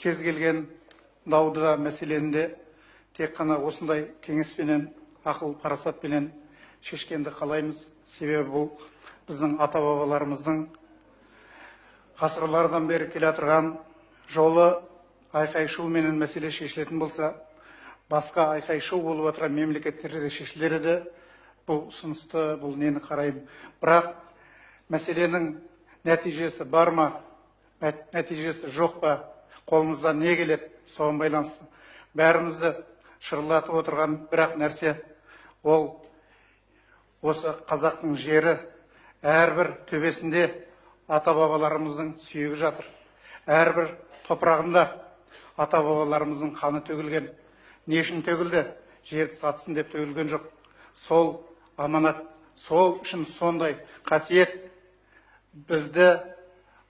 кез келген дауда мәселенде тек қана осындай кеңеспенен, ақыл парасатпенен шешкенді қалаймыз. Себебі бұл біздің ата-бабаларымыздың ғасырлардан бері келе жатырған жолы. Айқай-шу менен мәселе шешілетін болса, басқа айқай-шу болып отырған мемлекеттерде шешілер еді. Бұл ұсынысты, бұл нені қараймын. Бірақ мәселенің нәтижесі бар ма, нәтижесі жоқ па, қолымыздан не келеді, соған байланысты. Бәрімізді шырылдатып отырған бірақ нәрсе, ол осы қазақтың жері, әрбір төбесінде ата-бабаларымыздың сүйегі жатыр. Әрбір топырағында ата-бабаларымыздың қаны төгілген. Не үшін төгілді? Жерді сатсын деп төгілген жоқ. Сол аманат, сол үшін сондай қасиет бізді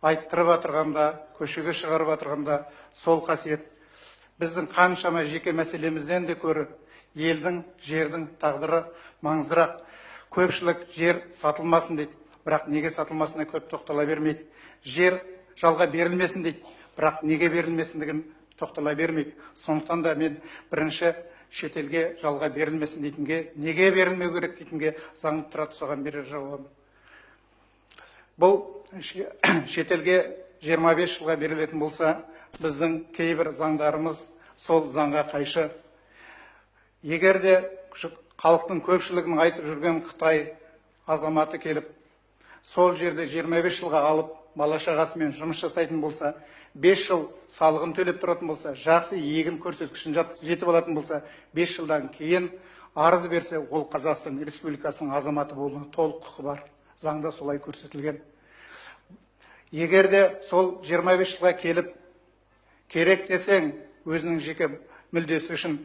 айттырып атырғанда, көшеге шығарып атырғанда, сол қасиет біздің қаншама жеке мәселемізден де көрі елдің, жердің тағдыры маңыздырақ. Көпшілік жер сатылмасын дейді, бірақ неге сатылмасына көп тоқтала бермейді. Жер жалға берілмесін дейді, бірақ неге берілмесіндігін тоқтала бермейді. Сондықтан да мен бірінші шетелге жалға берілмесін дейтінге, неге берілмеу керек дейтінге заңды тұрады, соған берер жауабым. Бұл шетелге 25 жылға берілетін болса, біздің кейбір заңдарымыз сол заңға қайшы. Егер де халықтың көпшілігінің айтып жүрген Қытай азаматы келіп, сол жерде 25 жылға алып, бала-шағасымен жұмыс жасайтын болса, 5 жыл салығын төлеп тұратын болса, жақсы егін көрсеткішін жетіп алатын болса, 5 жылдан кейін арыз берсе, ол Қазақстан Республикасының азаматы болуына толық құқы бар. Заңда солай көрсетілген. Егер де сол 25 жылға келіп, керек десең, өзінің жеке мүлдесі үшін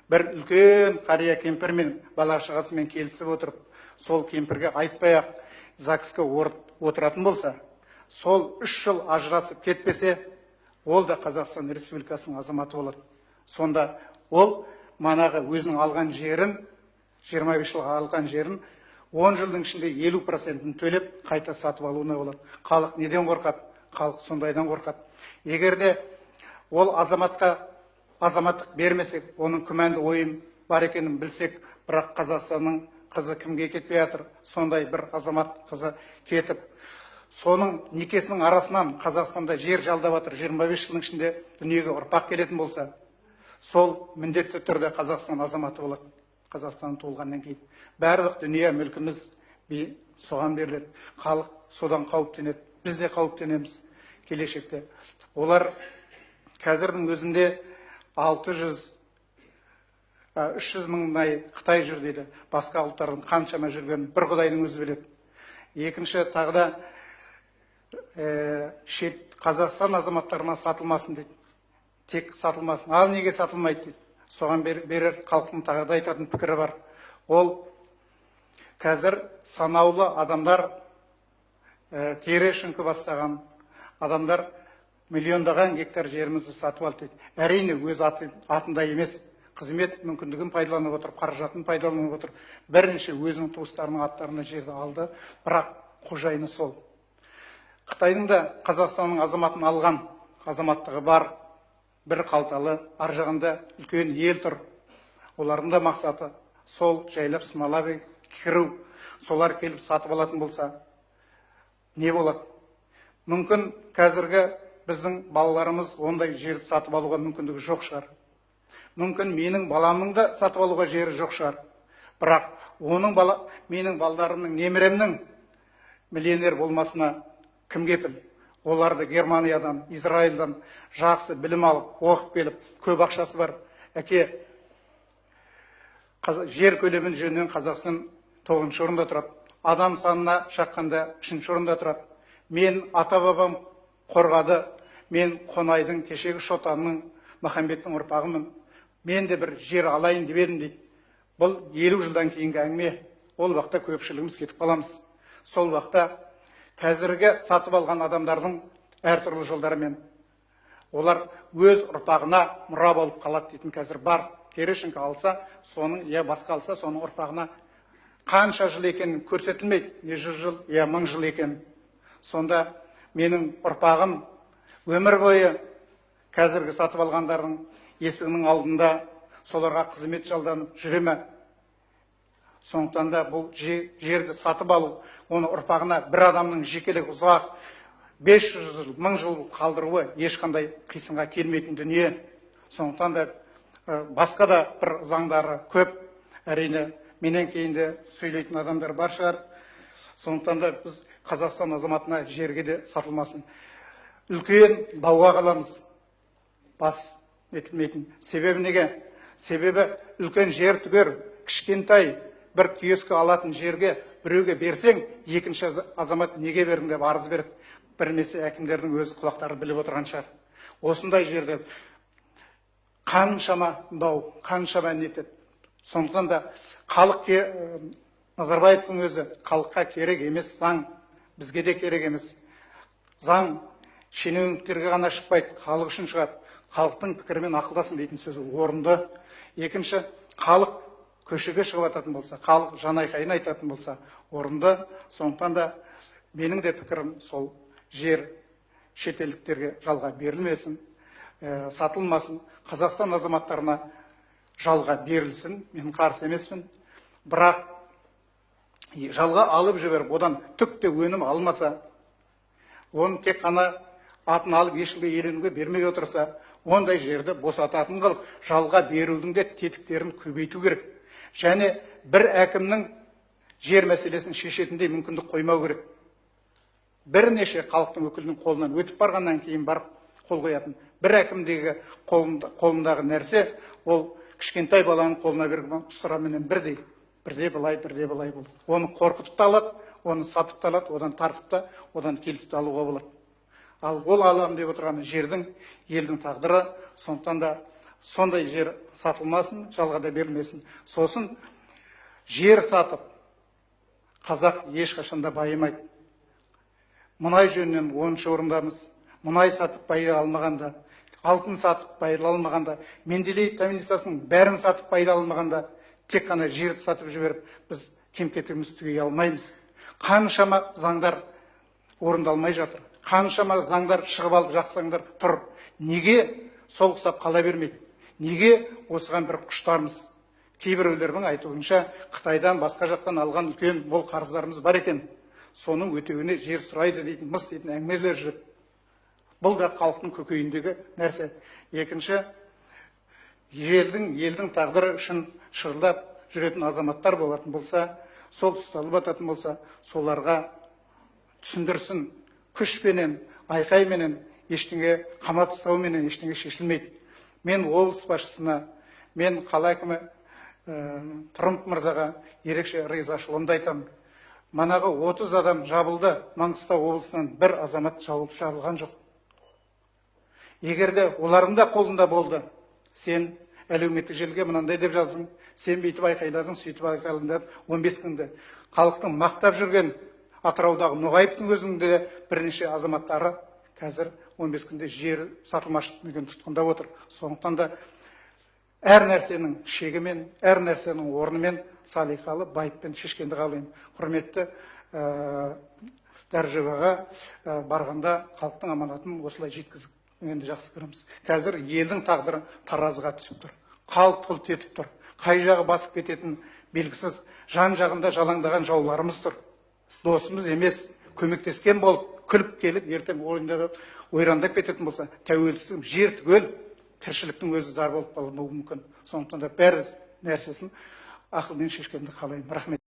бір үлкен қария кемпірмен, бала-шағасымен келісіп отырып, сол кемпірге айтпай-ақ ЗАГСқа отыратын болса, сол 3 жыл ажырасып кетпесе, ол да Қазақстан Республикасының азаматы болады. Сонда ол манағы өзінің алған жерін, 25 жылға алған жерін 10 жылдың ішінде 50%-ін төлеп қайта сатып алуына болады. Халық неден қорқады? Халық сондайдан қорқады. Егер де ол азаматтық бермесек, оның күмәнді ойын бар екенін білсек, бірақ Қазақстанның қызы кімге кетпей жатыр? Сондай бір азамат қызы кетіп, соның некесінің арасынан Қазақстанда жер жалдап жатыр, 25 жылдың ішінде дүниеге ұрпақ келетін болса, сол міндетті түрде Қазақстан азаматы болады. Қазақстан туылғаннан кейін барлық дүние мүлкіміз соған беріледі. Халық содан қауіптенеді. Біз де қауіптенеміз келешекте. Олар қазірдің өзінде 300 мыңдай Қытай жүр дейді. Басқа ұлттардың қаншама жүрген бір Құдайдың өзі біледі. Екінші тағы да Қазақстан азаматтарына сатылмасын дейді. Тек сатылмасын. Ал неге сатылмайды дейді. Соған берер халықтың тағы да айтатын пікірі бар. Ол қазір санаулы адамдар, тере шыңқы бастаған адамдар миллиондаған гектар жерімізді сатып алды дейді. Әрине өз атында емес, қызмет мүмкіндігін пайдаланып отыр, қаражатын пайдаланып отыр. Бірінші өзінің туыстарының аттарына жерді алды, бірақ қожайыны сол. Қытайдың да Қазақстанның азаматын алған азаматтығы бар, бір қалталы, ар жағында үлкен ел тұр. Олардың да мақсаты сол жайлап сыналап кіру. Солар келіп сатып алатын болса, не болады? Мүмкін қазіргі біздің балаларымыз ондай жерді сатып алуға мүмкіндігі жоқ шығар. Мүмкін менің баламның да сатып алуға жері жоқ шығар. Бірақ менің балдарымның, немеремнің миллионер болмасына кім кепіл? Оларды Германиядан, Израильдан жақсы білім алып, оқып келіп, көп ақшасы бар. Әке, жер көлемін жөнінен Қазақстан 9-шы орында тұрады. Адам санына шаққанда 3-ші орында тұрады. Мен ата-бабам қорғады, мен Қонайдың, кешегі Шотанның, Махамбеттің ұрпағымын. Мен де бір жер алайын деп едім дейді. Бұл 50 жылдан кейінгі әңгіме. Ол уақытта көпшілігіміз кетіп қаламыз. Сол уақытта қазіргі сатып алған адамдардың әртүрлі жолдарымен олар өз ұрпағына мұра болып қалады дейтін қазір бар. Тере шыңқы алса, соның, я басқа алса, соның ұрпағына қанша жыл екенін көрсетілмейді. Не 100 жыл, я 1000 жыл екен. Сонда менің ұрпағым өмір бойы қазіргі сатып алғандардың есігінің алдында соларға қызмет жалданып жүре ме? Сондықтан да бұл жерді сатып алу, оны ұрпағына бір адамның жекелік ұзақ 500 жыл, 1000 жыл қалдыруы ешқандай қисынға келмейтін дүние. Сондықтан да басқа да бір заңдары көп, әрине менен кейін де сөйлейтін адамдар бар шығар. Сондықтан да біз Қазақстан азаматына жерге де сатылмасын. Үлкен дауға қаламыз, бас етілмейтін. Себебі неге? Себебі үлкен жер түгер, кішкентай бір киоскі алатын жерге біреуге берсең, екінші азамат неге бердің деп арыз береді. Бірмесе әкімдердің өзі құлақтары біліп отырған шығар. Осындай жерде қаншама дау, қаншама нетеді. Сондықтан да Назарбаевтың өзі халыққа керек емес заң, бізге де керек емес. Заң шенеуніктерге ғана шықпайды, халық үшін шығады. Халықтың пікірімен ақылдасын дейтін сөзі орынды. Екінші, халық көшеге шығып ататын болса, халық жанайқайын айтатын болса, орынды. Сондықтан да менің де пікірім сол, жер шетелдіктерге жалға берілмесін, сатылмасын, Қазақстан азаматтарына жалға берілсін. Мен қарсы емеспін. Бірақ жалға алып жіберіп, одан түк те өнім алмаса, оны тек қана атын алып ешкімге еленуге бермей отырса, ондай жерді босататын қылып, жалға берудің де тетіктерін көбейту керек. Және бір әкімнің жер мәселесін шешетіндей мүмкіндік қоймау керек. Бірнеше халықтың өкілінің қолынан өтіп барғаннан кейін барып қол қоятын. Бір әкімдегі қолындағы нәрсе, ол кішкентай баланың қолына берген ұстараменен бірдей былай болды. Оны қорқытып та алады, оны сатып та алады, одан тартып та, одан келісіп алуға болады. Ал ол алам деп отырған жердің, елдің тағдыры, сондықтан да сондай жер сатылмасын, жалға да берілмесін. Сосын жер сатып, қазақ ешқашанда байымайды. Мұнай жөнінен 10-шы орындамыз. Мұнай сатып пайда алмағанда, алтын сатып пайда алмағанда, Менделеев комиссиясының бәрін сатып пайда алмағанда, тек қана жерді сатып жіберіп, біз кем-кетігімізді түгей алмаймыз. Қаншама заңдар орындалмай жатыр. Қаншама заңдар шығып алып жақсаңдар тұр. Неге сол құсап қала бермейді? Неге осыған бір құштармыз? Кейбіреулердің айтуынша Қытайдан басқа жақтан алған үлкен мол қарыздарымыз бар екен. Соның өтеуіне жер сұрайды дейтін, мыс дейтін әңгімелер жүреді. Бұл да халықтың көкейіндегі нәрсе. Екінші, елдің тағдыры үшін шырылдап жүретін азаматтар болатын болса, сол ұсталып ататын болса, соларға түсіндірсін, күшпенен, айқайменен, ештеңе қамап тастауменен ештеңе шешілмейді. Мен облыс басшысына, мен қала әкімі Трымп мырзаға ерекше ризашылығымды айтамын. Манағы 30 адам жабылды, Маңғыстау облысынан бір азамат жабылған жоқ. Егерде олардың да қолында болды, сен әлеуметтік желіге мынандай деп жаздың, сен бүйтіп айқайладың, сөйтіп айқайладың, 15 күнде халықтың мақтап жүрген Атыраудағы Ноғайыптың өзінде бірнеше азаматтары қазір 15 күнде жер сатылмаштығын тұтқындап отыр. Сондықтан да әр нәрсенің шегімен, әр нәрсенің орнымен салиқалы, байыппен шешкенді қалаймын. Құрметті Дәржеваға барғанда халықтың аманатын осылай жеткізіп енді жақсы көреміз. Қазір елдің тағдыры таразыға түсіп тұр. Халық тұлт етіп тұр. Қай жағы басып кететін белгісіз, жан жағында жалаңдаған жауларымыз тұр. Досымыз емес, көмектескен болып, күліп келіп, ертең ойрандап кететін болса, тәуелсіздік жер түгел, тіршіліктің өзі зар болып қалуы мүмкін. Сондықтан да бәрі нәрсесін ақылмен шешкенді қалаймын. Рахмет.